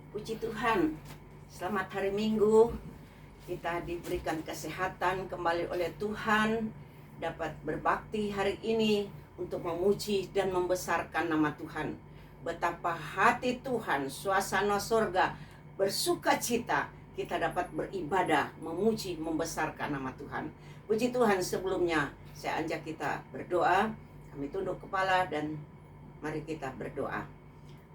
Puji Tuhan, selamat hari Minggu. Kita diberikan kesehatan kembali oleh Tuhan, dapat berbakti hari ini untuk memuji dan membesarkan nama Tuhan. Betapa hati Tuhan, suasana surga, bersuka cita, kita dapat beribadah, memuji, membesarkan nama Tuhan. Puji Tuhan, sebelumnya saya ajak kita berdoa. Kami tunduk kepala dan mari kita berdoa.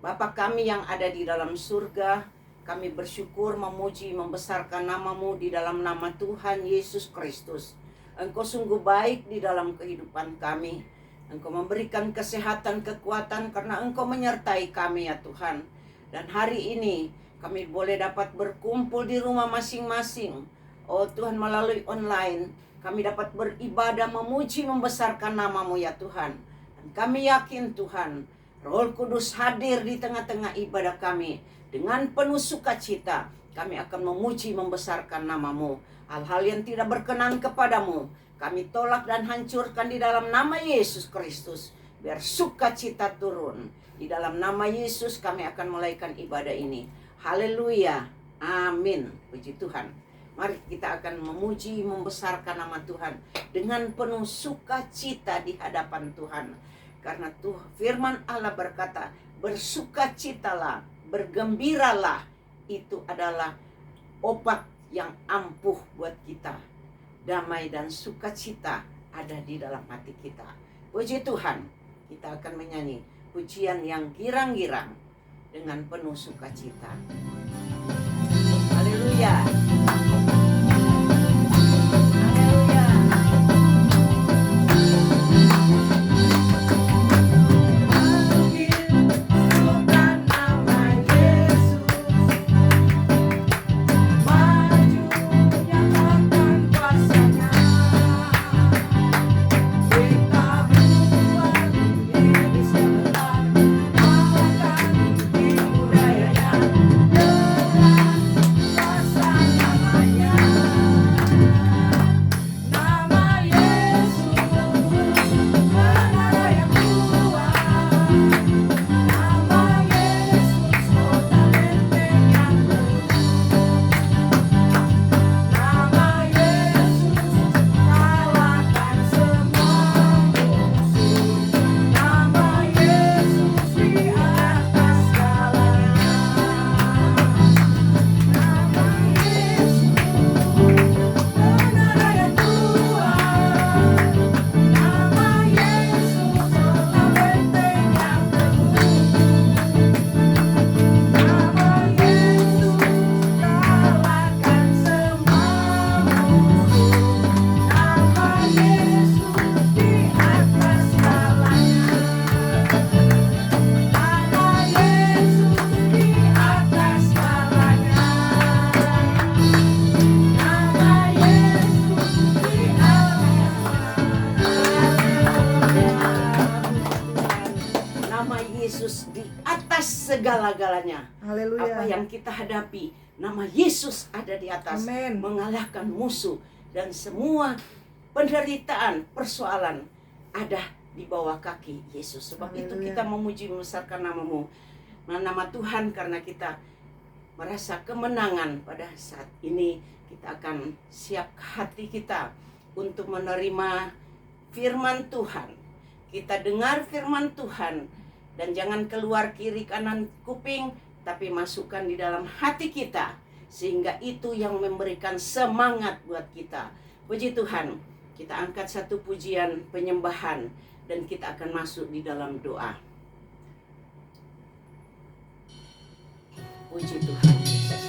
Bapa kami yang ada di dalam surga, kami bersyukur, memuji, membesarkan nama-Mu di dalam nama Tuhan Yesus Kristus. Engkau sungguh baik di dalam kehidupan kami. Engkau memberikan kesehatan, kekuatan karena Engkau menyertai kami ya Tuhan. Dan hari ini kami boleh dapat berkumpul di rumah masing-masing. Oh Tuhan, melalui online kami dapat beribadah, memuji, membesarkan nama-Mu ya Tuhan. Dan kami yakin Tuhan, Roh Kudus hadir di tengah-tengah ibadah kami. Dengan penuh sukacita kami akan memuji, membesarkan nama-Mu. Hal-hal yang tidak berkenan kepadamu kami tolak dan hancurkan di dalam nama Yesus Kristus. Biar sukacita turun. Di dalam nama Yesus kami akan mulaikan ibadah ini. Haleluya. Amin. Puji Tuhan. Mari kita akan memuji, membesarkan nama Tuhan dengan penuh sukacita di hadapan Tuhan. Karena firman Allah berkata, bersukacitalah, bergembiralah. Itu adalah obat yang ampuh buat kita. Damai dan sukacita ada di dalam hati kita. Puji Tuhan, kita akan menyanyi pujian yang girang-girang dengan penuh sukacita. Haleluya. Segala-galanya. Haleluya. Apa yang kita hadapi, nama Yesus ada di atas. Amen. Mengalahkan musuh dan semua penderitaan, persoalan ada di bawah kaki Yesus. Sebab Haleluya. itu kita memuji, membesarkan nama-Mu, nama Tuhan, karena kita merasa kemenangan pada saat ini. Kita akan siap hati kita untuk menerima firman Tuhan. Kita dengar firman Tuhan. Dan jangan keluar kiri kanan kuping, tapi masukkan di dalam hati kita. Sehingga itu yang memberikan semangat buat kita. Puji Tuhan, kita angkat satu pujian penyembahan. Dan kita akan masuk di dalam doa. Puji Tuhan Yesus.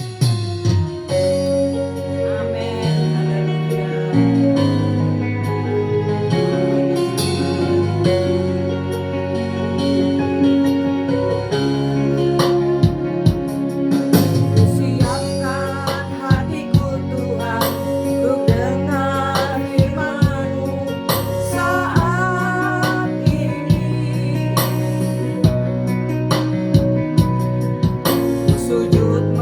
Amin. Sujud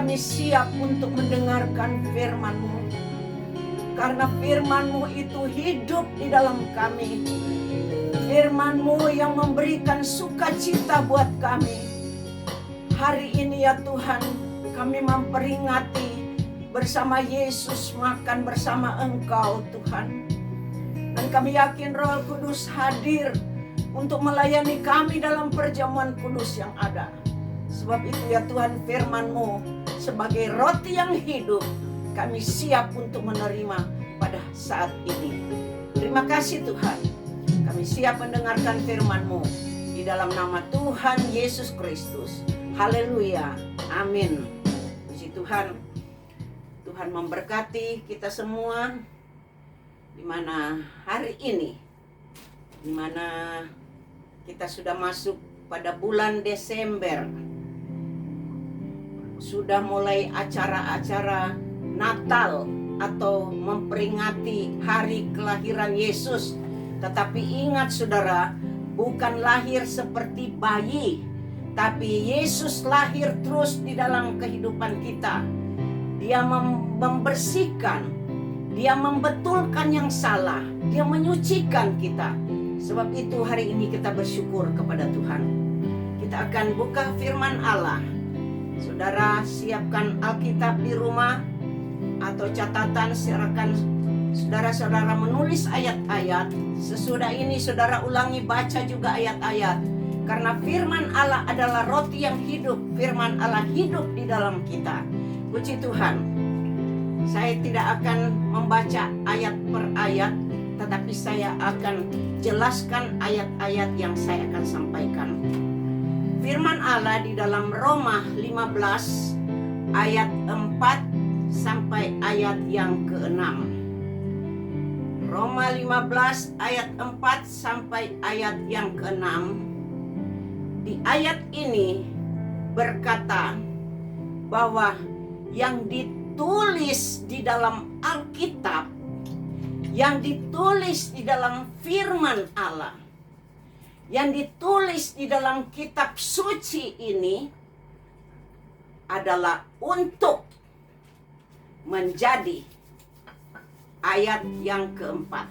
kami siap untuk mendengarkan firman-Mu. Karena firman-Mu itu hidup di dalam kami. Firman-Mu yang memberikan sukacita buat kami. Hari ini ya Tuhan, kami memperingati bersama Yesus, makan bersama Engkau Tuhan. Dan kami yakin Roh Kudus hadir untuk melayani kami dalam perjamuan kudus yang ada. Sebab itu ya Tuhan, firman-Mu sebagai roti yang hidup, kami siap untuk menerima pada saat ini. Terima kasih Tuhan, kami siap mendengarkan firman-Mu di dalam nama Tuhan Yesus Kristus. Haleluya, amin. Puji Tuhan. Tuhan memberkati kita semua, di mana hari ini, di mana kita sudah masuk pada bulan Desember, sudah mulai acara-acara Natal atau memperingati hari kelahiran Yesus. Tetapi ingat saudara, bukan lahir seperti bayi, tapi Yesus lahir terus di dalam kehidupan kita. Dia membersihkan, Dia membetulkan yang salah, Dia menyucikan kita. Sebab itu hari ini kita bersyukur kepada Tuhan. Kita akan buka firman Allah. Saudara siapkan Alkitab di rumah atau catatan, silakan saudara-saudara menulis ayat-ayat. Sesudah ini saudara ulangi baca juga ayat-ayat. Karena firman Allah adalah roti yang hidup. Firman Allah hidup di dalam kita. Puji Tuhan. Saya tidak akan membaca ayat per ayat, tetapi saya akan jelaskan ayat-ayat yang saya akan sampaikan. Firman Allah di dalam Roma 15 ayat 4 sampai ayat yang ke-6. Roma 15 ayat 4 sampai ayat yang ke-6. Di ayat ini berkata bahwa yang ditulis di dalam Alkitab, yang ditulis di dalam firman Allah, yang ditulis di dalam kitab suci ini adalah untuk menjadi ayat yang keempat.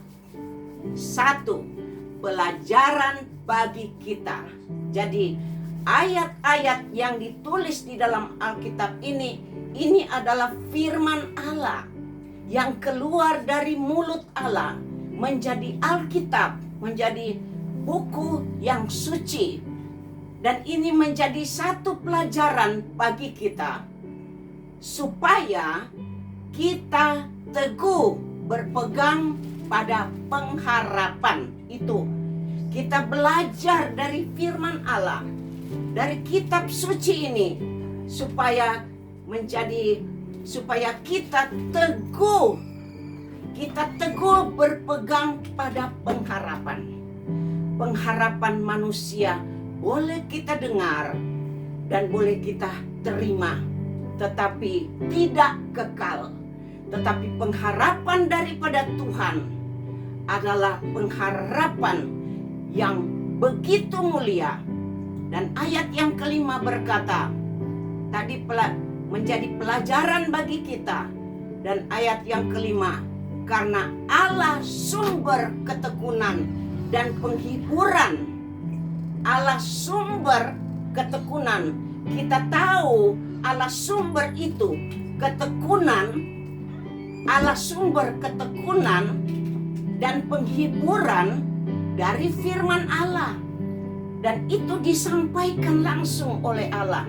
1. Pelajaran bagi kita. Jadi ayat-ayat yang ditulis di dalam Alkitab ini adalah firman Allah yang keluar dari mulut Allah menjadi Alkitab, menjadi buku yang suci. Dan ini menjadi satu pelajaran bagi kita supaya kita teguh berpegang pada pengharapan itu. Kita belajar dari firman Allah, dari kitab suci ini, supaya kita teguh berpegang pada pengharapan. Pengharapan manusia boleh kita dengar dan boleh kita terima, tetapi tidak kekal. Tetapi pengharapan daripada Tuhan adalah pengharapan yang begitu mulia. Dan ayat yang kelima berkata, tadi menjadi pelajaran bagi kita. Dan ayat yang kelima, karena Allah sumber ketekunan dan penghiburan. Allah sumber ketekunan. Kita tahu Allah sumber itu ketekunan. Allah sumber ketekunan dan penghiburan dari firman Allah. Dan itu disampaikan langsung oleh Allah.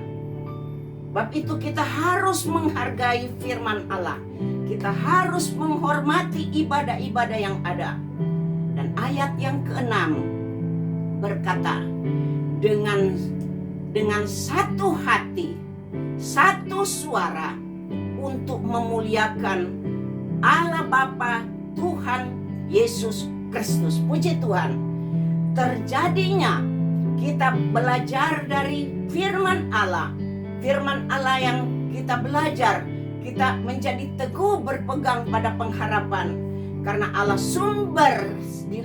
Sebab itu kita harus menghargai firman Allah. Kita harus menghormati ibadah-ibadah yang ada. Dan ayat yang ke-6 berkata, dengan satu hati, satu suara untuk memuliakan Allah Bapa Tuhan Yesus Kristus. Puji Tuhan. Terjadinya kita belajar dari firman Allah. Firman Allah yang kita belajar, kita menjadi teguh berpegang pada pengharapan. Karena Allah sumber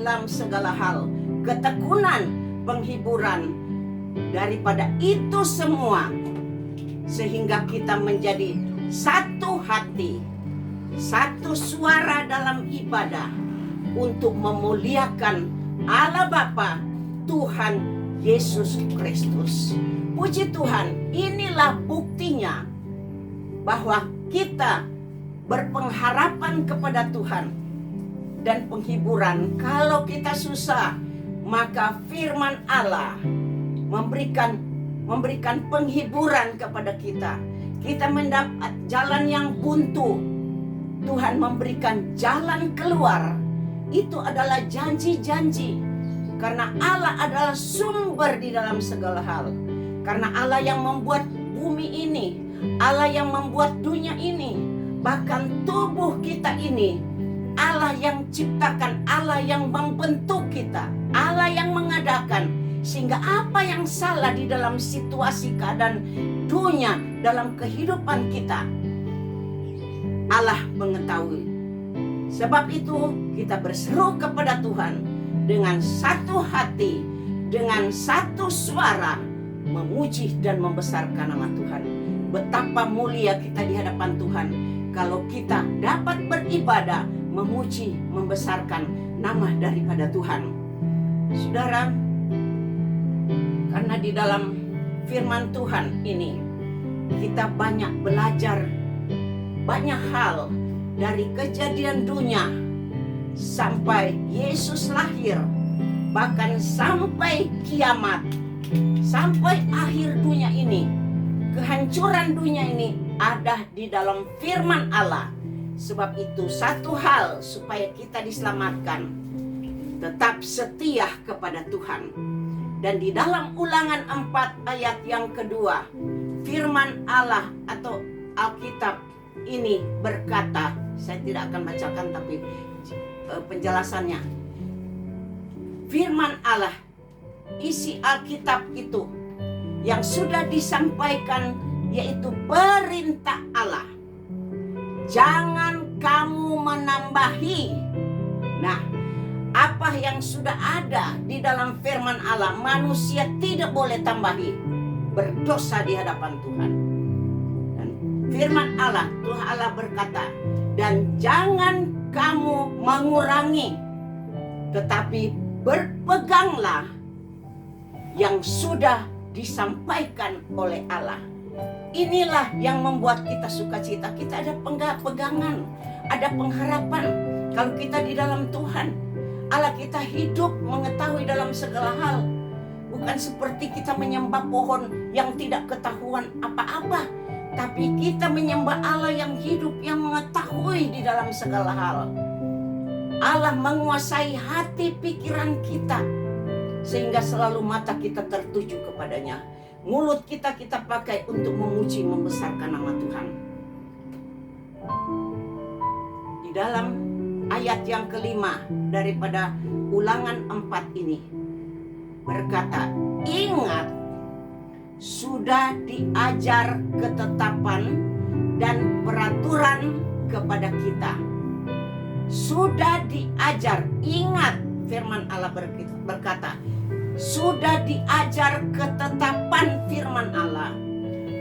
dalam segala hal, ketekunan, penghiburan. Daripada itu semua, sehingga kita menjadi satu hati, satu suara dalam ibadah untuk memuliakan Allah Bapa, Tuhan Yesus Kristus. Puji Tuhan, inilah buktinya bahwa kita berpengharapan kepada Tuhan dan penghiburan. Kalau kita susah, maka firman Allah memberikan penghiburan kepada kita. Kita mendapat jalan yang buntu, Tuhan memberikan jalan keluar. Itu adalah janji-janji, karena Allah adalah sumber di dalam segala hal. Karena Allah yang membuat bumi ini, Allah yang membuat dunia ini, bahkan tubuh kita ini, Allah yang ciptakan, Allah yang membentuk kita, Allah yang mengadakan. Sehingga apa yang salah di dalam situasi keadaan dunia, dalam kehidupan kita, Allah mengetahui. Sebab itu kita berseru kepada Tuhan dengan satu hati, dengan satu suara, memuji dan membesarkan nama Tuhan. Betapa mulia kita di hadapan Tuhan kalau kita dapat beribadah, memuji, membesarkan nama daripada Tuhan. Saudara, karena di dalam firman Tuhan ini kita banyak belajar banyak hal, dari kejadian dunia sampai Yesus lahir, bahkan sampai kiamat, sampai akhir dunia ini. Kehancuran dunia ini ada di dalam firman Allah. Sebab itu satu hal supaya kita diselamatkan, tetap setia kepada Tuhan. Dan di dalam Ulangan 4 ayat yang kedua, firman Allah atau Alkitab ini berkata, saya tidak akan bacakan tapi penjelasannya. Firman Allah, isi Alkitab itu yang sudah disampaikan, yaitu perintah Allah. Jangan kamu menambahi. Nah, apa yang sudah ada di dalam firman Allah, manusia tidak boleh tambahi. Berdosa di hadapan Tuhan. Dan firman Allah, Tuhan Allah berkata, dan jangan kamu mengurangi, tetapi berpeganglah yang sudah disampaikan oleh Allah. Inilah yang membuat kita sukacita. Kita ada pegangan, ada pengharapan. Kalau kita di dalam Tuhan, Allah kita hidup mengetahui dalam segala hal. Bukan seperti kita menyembah pohon yang tidak ketahuan apa-apa, tapi kita menyembah Allah yang hidup, yang mengetahui di dalam segala hal. Allah menguasai hati pikiran kita, sehingga selalu mata kita tertuju kepadanya. Mulut kita pakai untuk memuji, membesarkan nama Tuhan. Di dalam ayat yang kelima daripada Ulangan 4 ini berkata, ingat, sudah diajar ketetapan dan peraturan kepada kita. Sudah diajar, ingat, firman Allah berkata, sudah diajar ketetapan firman Allah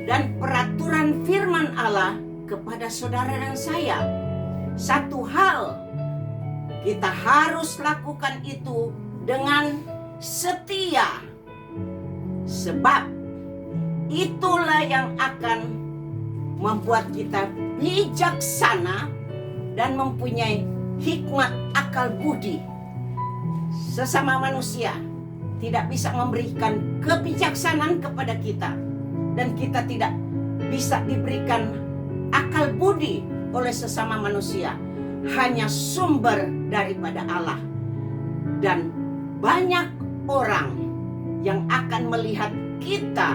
dan peraturan firman Allah kepada saudara dan saya. Satu hal, kita harus lakukan itu dengan setia. Sebab itulah yang akan membuat kita bijaksana dan mempunyai hikmat akal budi. Sesama manusia tidak bisa memberikan kebijaksanaan kepada kita, dan kita tidak bisa diberikan akal budi oleh sesama manusia. Hanya sumber daripada Allah. Dan banyak orang yang akan melihat kita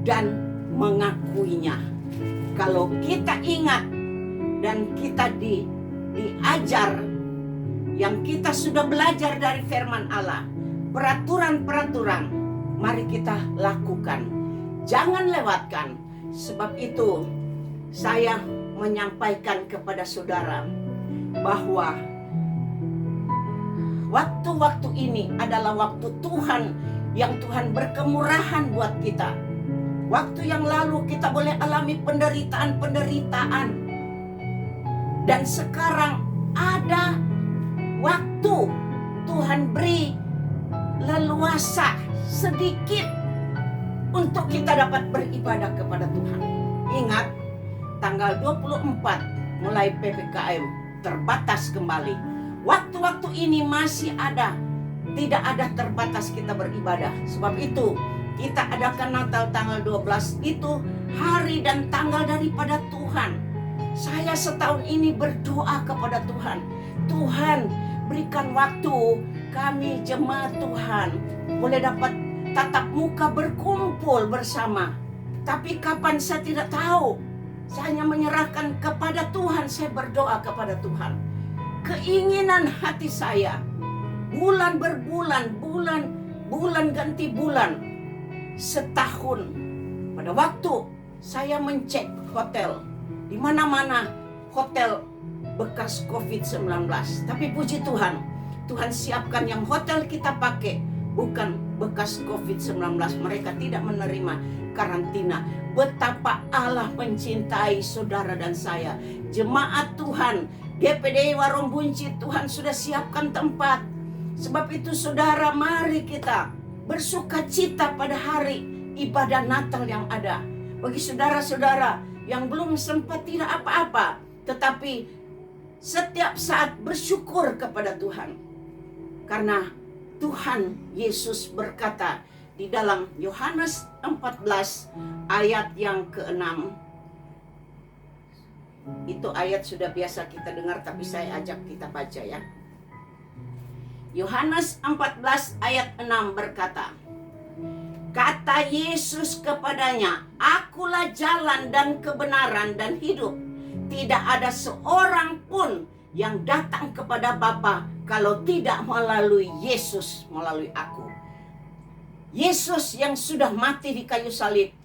dan mengakuinya. Kalau kita ingat dan kita diajar yang kita sudah belajar dari firman Allah, peraturan-peraturan, mari kita lakukan. Jangan lewatkan. Sebab itu saya menyampaikan kepada saudara bahwa waktu-waktu ini adalah waktu Tuhan, yang Tuhan berkemurahan buat kita. Waktu yang lalu kita boleh alami penderitaan-penderitaan. Dan sekarang ada waktu Tuhan beri leluasa sedikit untuk kita dapat beribadah kepada Tuhan. Ingat, tanggal 24 mulai PPKM terbatas kembali. Waktu-waktu ini masih ada, tidak ada terbatas kita beribadah. Sebab itu kita adakan Natal tanggal 12 itu hari dan tanggal daripada Tuhan. Saya setahun ini berdoa kepada Tuhan. Tuhan, berikan waktu kami jemaat Tuhan boleh dapat tatap muka berkumpul bersama. Tapi kapan saya tidak tahu. Saya hanya menyerahkan kepada Tuhan. Saya berdoa kepada Tuhan. Keinginan hati saya, bulan berbulan, bulan ganti bulan, setahun. Pada waktu saya mencek hotel, di mana-mana hotel bekas COVID-19. Tapi puji Tuhan, Tuhan siapkan yang hotel kita pakai bukan bekas COVID-19. Mereka tidak menerima karantina. Betapa Allah mencintai saudara dan saya. Jemaat Tuhan, GPD Warung Buncit, Tuhan sudah siapkan tempat. Sebab itu saudara, mari kita bersuka cita pada hari ibadah Natal yang ada. Bagi saudara-saudara yang belum sempat, tidak apa-apa, tetapi setiap saat bersyukur kepada Tuhan. Karena Tuhan Yesus berkata di dalam Yohanes 14 ayat yang ke-6. Itu ayat sudah biasa kita dengar, tapi saya ajak kita baca ya. Yohanes 14 ayat 6 berkata, kata Yesus kepadanya, akulah jalan dan kebenaran dan hidup. Tidak ada seorang pun yang datang kepada Bapa kalau tidak melalui Yesus, melalui aku. Yesus yang sudah mati di kayu salib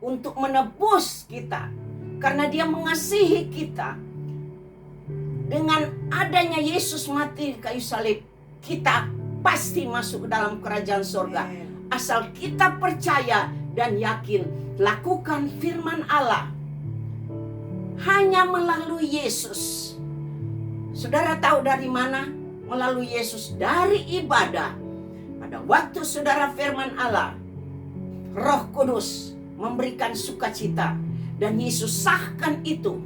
untuk menebus kita, karena Dia mengasihi kita. Dengan adanya Yesus mati di kayu salib, kita pasti masuk ke dalam kerajaan surga. Asal kita percaya dan yakin, lakukan firman Allah. Hanya melalui Yesus. Saudara tahu dari mana? Melalui Yesus, dari ibadah. Pada waktu saudara firman Allah, Roh Kudus memberikan sukacita dan Yesus sahkan itu.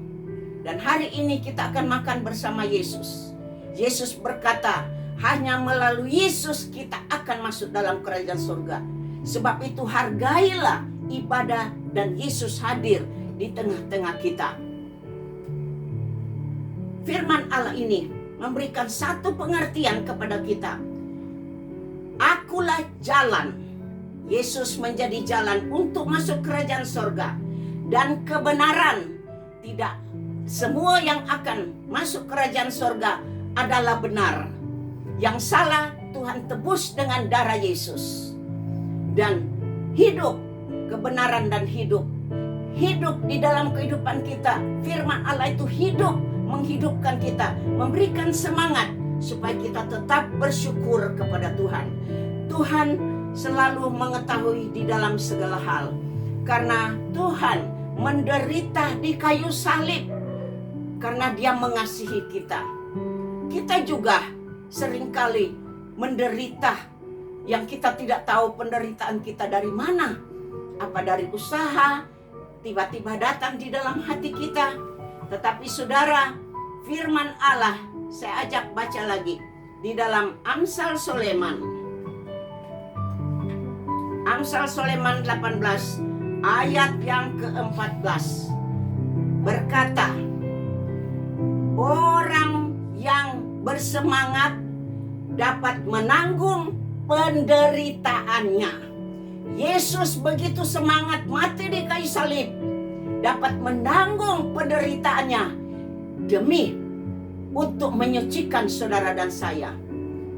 Dan hari ini kita akan makan bersama Yesus. Yesus berkata, hanya melalui Yesus kita akan masuk dalam kerajaan surga. Sebab itu hargailah ibadah dan Yesus hadir di tengah-tengah kita. Firman Allah ini memberikan satu pengertian kepada kita. Akulah jalan. Yesus menjadi jalan untuk masuk kerajaan surga. Dan kebenaran. Tidak semua yang akan masuk kerajaan surga adalah benar. Yang salah Tuhan tebus dengan darah Yesus. Dan hidup, kebenaran dan hidup. Hidup di dalam kehidupan kita. Firman Allah itu hidup, menghidupkan kita, memberikan semangat supaya kita tetap bersyukur kepada Tuhan. Tuhan selalu mengetahui di dalam segala hal. Karena Tuhan menderita di kayu salib karena Dia mengasihi kita. Kita juga seringkali menderita yang kita tidak tahu penderitaan kita dari mana. Apa dari usaha, tiba-tiba datang di dalam hati kita. Tetapi saudara, firman Allah saya ajak baca lagi di dalam Amsal Soleman. Amsal Soleman 18 ayat yang ke-14 berkata, orang yang bersemangat dapat menanggung penderitaannya. Yesus begitu semangat mati di kayu salib, dapat menanggung penderitaannya demi untuk menyucikan saudara dan saya.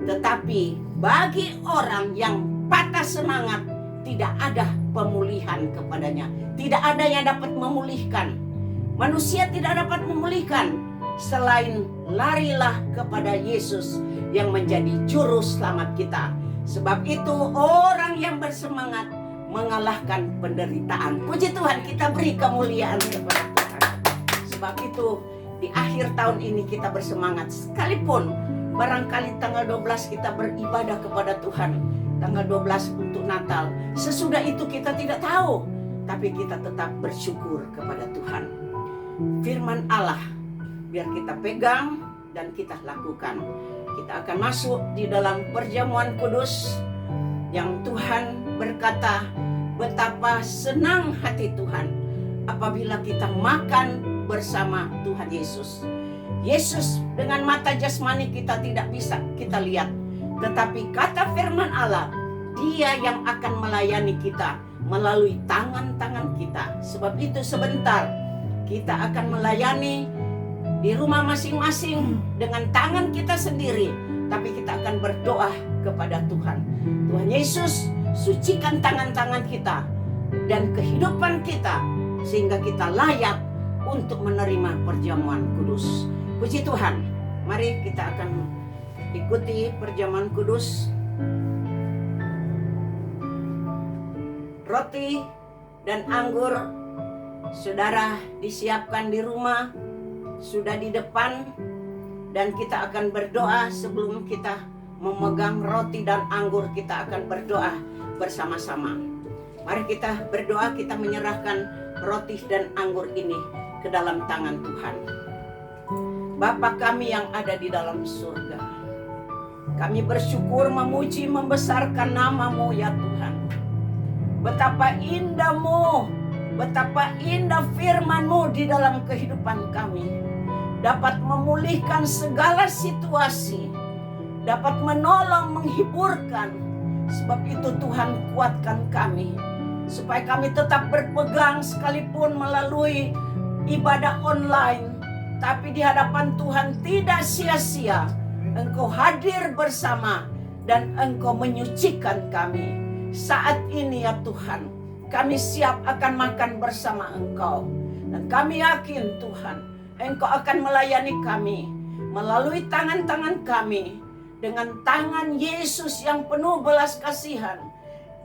Tetapi bagi orang yang patah semangat, tidak ada pemulihan kepadanya. Tidak ada yang dapat memulihkan. Manusia tidak dapat memulihkan selain larilah kepada Yesus yang menjadi juru selamat kita. Sebab itu orang yang bersemangat mengalahkan penderitaan. Puji Tuhan, kita beri kemuliaan kepada Tuhan. Sebab itu di akhir tahun ini kita bersemangat. Sekalipun barangkali tanggal 12 kita beribadah kepada Tuhan, tanggal 12 untuk Natal, sesudah itu kita tidak tahu, tapi kita tetap bersyukur kepada Tuhan. Firman Allah biar kita pegang dan kita lakukan. Kita akan masuk di dalam perjamuan kudus yang Tuhan berkata, betapa senang hati Tuhan apabila kita makan bersama Tuhan Yesus. Yesus dengan mata jasmani kita tidak bisa kita lihat, tetapi kata firman Allah, Dia yang akan melayani kita melalui tangan-tangan kita. Sebab itu sebentar kita akan melayani di rumah masing-masing dengan tangan kita sendiri, tapi kita akan berdoa kepada Tuhan. Tuhan Yesus, sucikan tangan-tangan kita dan kehidupan kita sehingga kita layak untuk menerima perjamuan kudus. Puji Tuhan. Mari kita akan ikuti perjamuan kudus. Roti dan anggur saudara disiapkan di rumah, sudah di depan, dan kita akan berdoa sebelum kita memegang roti dan anggur. Kita akan berdoa bersama-sama. Mari kita berdoa, kita menyerahkan roti dan anggur ini ke dalam tangan Tuhan. Bapa kami yang ada di dalam surga, kami bersyukur, memuji, membesarkan nama-Mu ya Tuhan. Betapa indahmu, betapa indah firman-Mu di dalam kehidupan kami. Dapat memulihkan segala situasi, dapat menolong, menghiburkan. Sebab itu Tuhan, kuatkan kami, supaya kami tetap berpegang sekalipun melalui ibadah online, tapi di hadapan Tuhan tidak sia-sia. Engkau hadir bersama dan Engkau menyucikan kami. Saat ini ya Tuhan, kami siap akan makan bersama Engkau. Dan kami yakin Tuhan, Engkau akan melayani kami melalui tangan-tangan kami, dengan tangan Yesus yang penuh belas kasihan,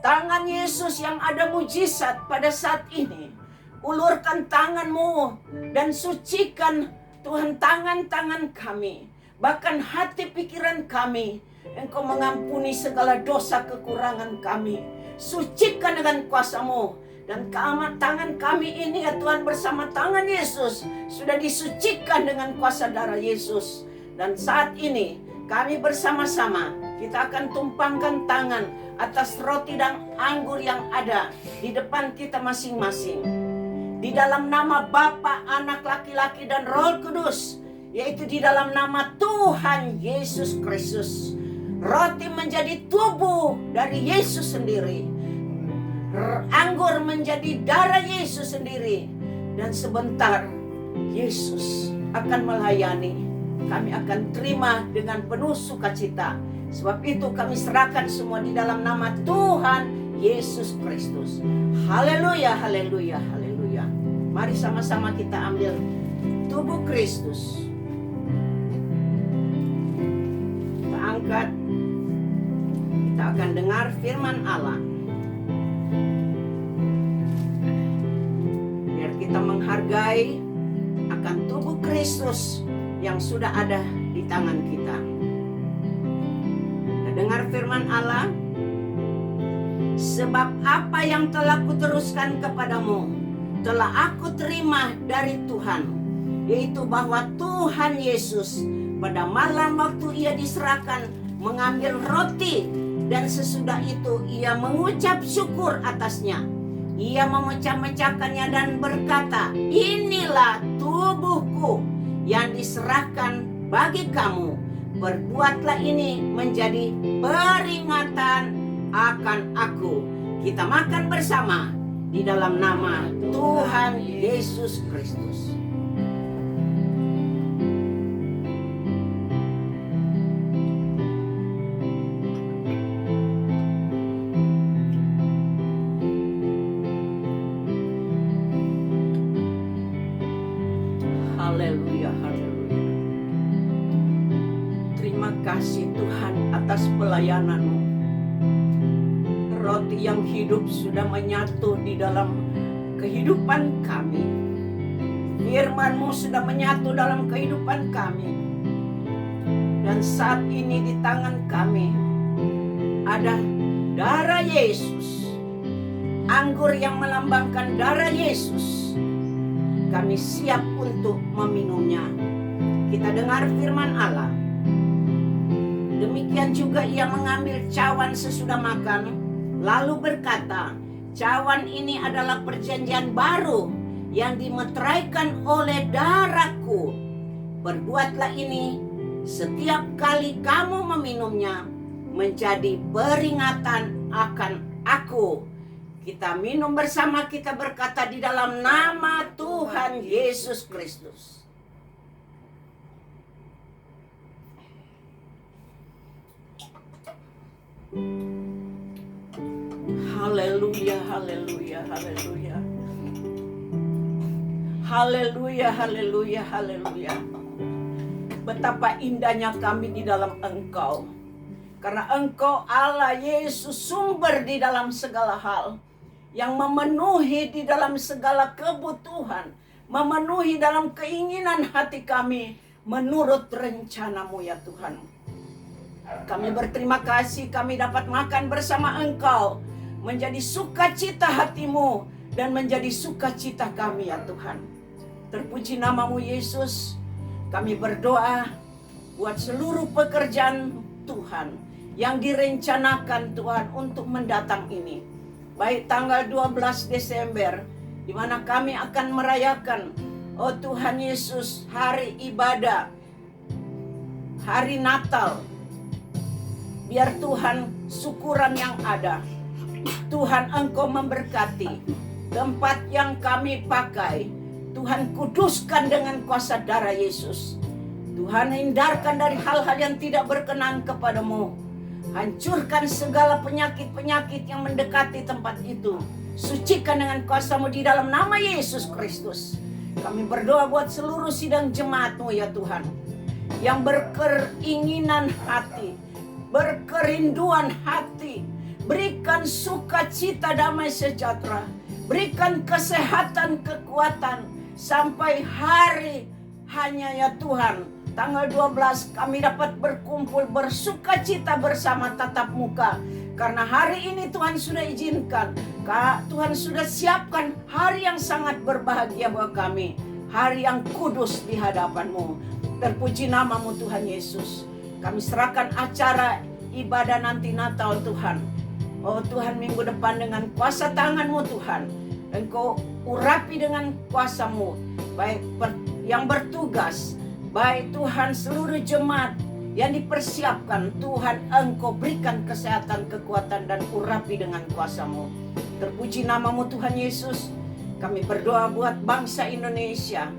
tangan Yesus yang ada mujizat pada saat ini. Ulurkan tangan-Mu dan sucikan Tuhan tangan-tangan kami, bahkan hati pikiran kami. Engkau mengampuni segala dosa kekurangan kami. Sucikan dengan kuasa-Mu. Dan tangan kami ini ya Tuhan, bersama tangan Yesus sudah disucikan dengan kuasa darah Yesus. Dan saat ini kami bersama-sama kita akan tumpangkan tangan atas roti dan anggur yang ada di depan kita masing-masing. Di dalam nama Bapa, Anak, Laki-laki dan Roh Kudus, yaitu di dalam nama Tuhan Yesus Kristus. Roti menjadi tubuh dari Yesus sendiri, anggur menjadi darah Yesus sendiri. Dan sebentar Yesus akan melayani. Kami akan terima dengan penuh sukacita. Sebab itu kami serahkan semua di dalam nama Tuhan Yesus Kristus. Haleluya, haleluya, haleluya. Mari sama-sama kita ambil tubuh Kristus. Kita angkat. Kita akan dengar firman Allah. Biar kita menghargai akan tubuh Kristus yang sudah ada di tangan kita. Kita dengar firman Allah. Sebab apa yang telah kuteruskan kepadamu telah aku terima dari Tuhan, yaitu bahwa Tuhan Yesus pada malam waktu Ia diserahkan mengambil roti, dan sesudah itu Ia mengucap syukur atasnya. Ia memecah-mecahkannya dan berkata, inilah tubuhku yang diserahkan bagi kamu. Berbuatlah ini menjadi peringatan akan aku. Kita makan bersama di dalam nama Tuhan Yesus Kristus. Haleluya, haleluya. Terima kasih Tuhan atas pelayanan-Mu. roti yang hidup sudah menyatu di dalam kehidupan kami. Firman-Mu sudah menyatu dalam kehidupan kami. Dan saat ini di tangan kami ada darah Yesus, anggur yang melambangkan darah Yesus. Kami siap untuk meminumnya. Kita dengar firman Allah. Demikian juga ia mengambil cawan sesudah makan, lalu berkata, cawan ini adalah perjanjian baru yang dimeteraikan oleh darahku. Perbuatlah ini setiap kali kamu meminumnya, menjadi peringatan akan aku. Kita minum bersama, kita berkata di dalam nama Tuhan Yesus Kristus. Haleluya, haleluya, haleluya. Haleluya, haleluya, haleluya. Betapa indahnya kami di dalam Engkau. Karena Engkau Allah Yesus, sumber di dalam segala hal, yang memenuhi di dalam segala kebutuhan, memenuhi dalam keinginan hati kami menurut rencana-Mu ya Tuhan. Kami berterima kasih kami dapat makan bersama Engkau, menjadi sukacita hati-Mu dan menjadi sukacita kami ya Tuhan. Terpuji nama-Mu Yesus. Kami berdoa buat seluruh pekerjaan Tuhan yang direncanakan Tuhan untuk mendatang ini. Baik tanggal 12 Desember, di mana kami akan merayakan, oh Tuhan Yesus, hari ibadah, hari Natal. Biar Tuhan syukuran yang ada. Tuhan Engkau memberkati tempat yang kami pakai. Tuhan kuduskan dengan kuasa darah Yesus. Tuhan hindarkan dari hal-hal yang tidak berkenan kepadamu. Hancurkan segala penyakit-penyakit yang mendekati tempat itu. Sucikan dengan kuasa-Mu di dalam nama Yesus Kristus. Kami berdoa buat seluruh sidang jemaat-Mu ya Tuhan, yang berkeinginan hati, berkerinduan hati. Berikan sukacita, damai sejahtera. Berikan kesehatan, kekuatan. Sampai hari hanya ya Tuhan, tanggal 12 kami dapat berkumpul bersukacita bersama tatap muka. Karena hari ini Tuhan sudah izinkan, Tuhan sudah siapkan hari yang sangat berbahagia buat kami. Hari yang kudus di hadapan-Mu. Terpuji nama-Mu Tuhan Yesus. Kami serahkan acara ibadah nanti Natal Tuhan. Oh Tuhan, minggu depan dengan kuasa tangan-Mu Tuhan, Engkau urapi dengan kuasa-Mu, baik yang bertugas, baik Tuhan seluruh jemaat yang dipersiapkan. Tuhan Engkau berikan kesehatan, kekuatan, dan urapi dengan kuasa-Mu. Terpuji nama-Mu Tuhan Yesus. Kami berdoa buat bangsa Indonesia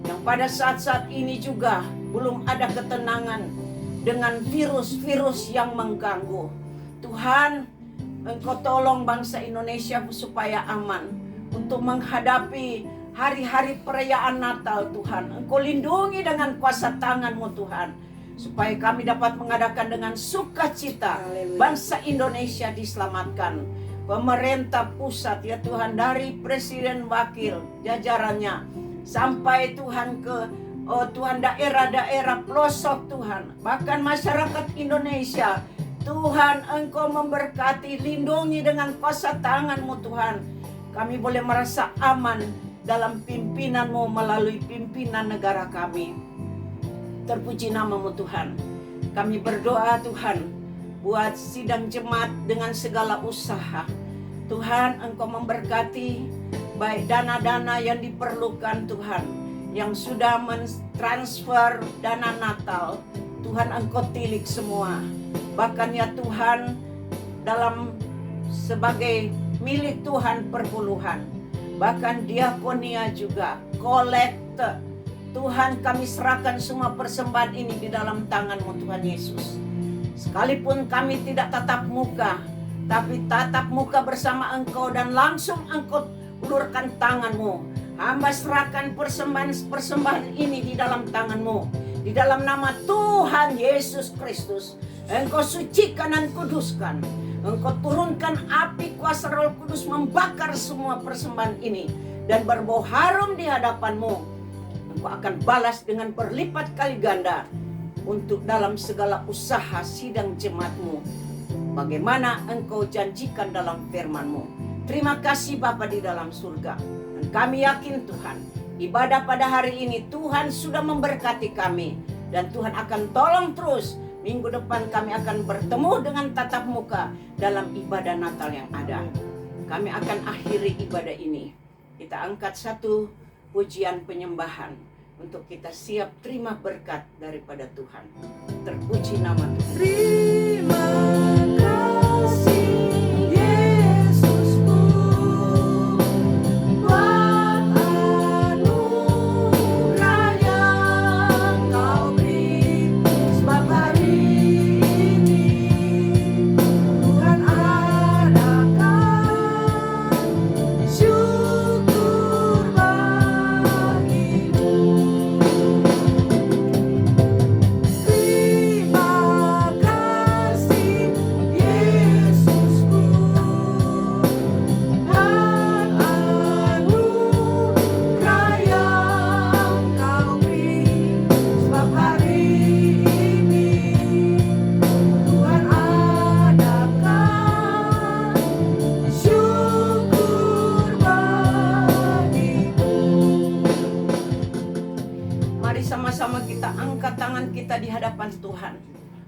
yang pada saat-saat ini juga belum ada ketenangan dengan virus-virus yang mengganggu. Tuhan, Engkau tolong bangsa Indonesia supaya aman untuk menghadapi hari-hari perayaan Natal Tuhan. Engkau lindungi dengan kuasa tangan-Mu Tuhan, supaya kami dapat mengadakan dengan sukacita. Bangsa Indonesia diselamatkan. Pemerintah pusat ya Tuhan, dari presiden, wakil, jajarannya, sampai Tuhan ke Tuhan daerah-daerah pelosok Tuhan, bahkan masyarakat Indonesia. Tuhan Engkau memberkati, lindungi dengan kuasa tangan-Mu Tuhan. Kami boleh merasa aman dalam pimpinan-Mu melalui pimpinan negara kami. Terpuji nama-Mu Tuhan. Kami berdoa Tuhan buat sidang jemaat dengan segala usaha. Tuhan Engkau memberkati baik dana-dana yang diperlukan Tuhan, yang sudah mentransfer dana Natal. Tuhan Engkau tilik semua. Bahkan ya Tuhan, dalam sebagai milik Tuhan perpuluhan, bahkan diakonia juga, kolekte. Tuhan, kami serahkan semua persembahan ini di dalam tangan-Mu Tuhan Yesus. Sekalipun kami tidak tatap muka, tapi tatap muka bersama Engkau dan langsung Engkau ulurkan tangan-Mu. Hamba serahkan persembahan ini di dalam tangan-Mu. Di dalam nama Tuhan Yesus Kristus, Engkau sucikan dan kuduskan. Engkau turunkan api kuasa Roh Kudus membakar semua persembahan ini dan berbau harum di hadapan-Mu. Engkau akan balas dengan berlipat kali ganda untuk dalam segala usaha sidang jemaat-Mu, bagaimana Engkau janjikan dalam firman-Mu. Terima kasih Bapa di dalam surga. Dan kami yakin Tuhan, ibadah pada hari ini Tuhan sudah memberkati kami. Dan Tuhan akan tolong terus. Minggu depan kami akan bertemu dengan tatap muka dalam ibadah Natal yang ada. Kami akan akhiri ibadah ini. Kita angkat satu pujian penyembahan untuk kita siap terima berkat daripada Tuhan. Terpuji nama Tuhan. Terima kasih Yesusku, buat anugerah yang Kau beri. Sebab hari ini Tuhan adakan syukur bagimu. Terima kasih Yesusku, dan anugerah yang Kau beri. Sebab hari ini Tuhan adakan syukur bagimu. Mari sama-sama kita angkat tangan kita di hadapan Tuhan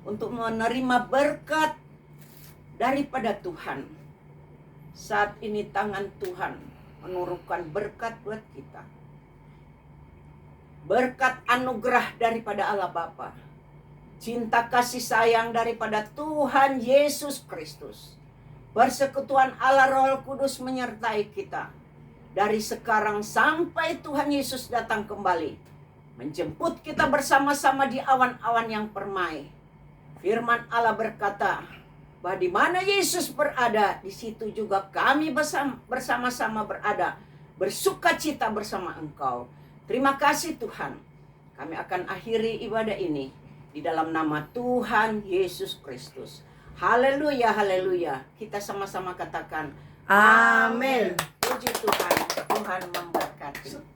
untuk menerima berkat daripada Tuhan. Saat ini tangan Tuhan menurunkan berkat buat kita. Berkat anugerah daripada Allah Bapa. Cinta kasih sayang daripada Tuhan Yesus Kristus. Persekutuan Allah Roh Kudus menyertai kita. Dari sekarang sampai Tuhan Yesus datang kembali. Menjemput kita bersama-sama di awan-awan yang permai. Firman Allah berkata, bahwa di mana Yesus berada, di situ juga kami bersama-sama berada, bersukacita bersama Engkau. Terima kasih Tuhan. Kami akan akhiri ibadah ini di dalam nama Tuhan Yesus Kristus. Haleluya, haleluya. Kita sama-sama katakan, Amin. Puji Tuhan, Tuhan memberkati.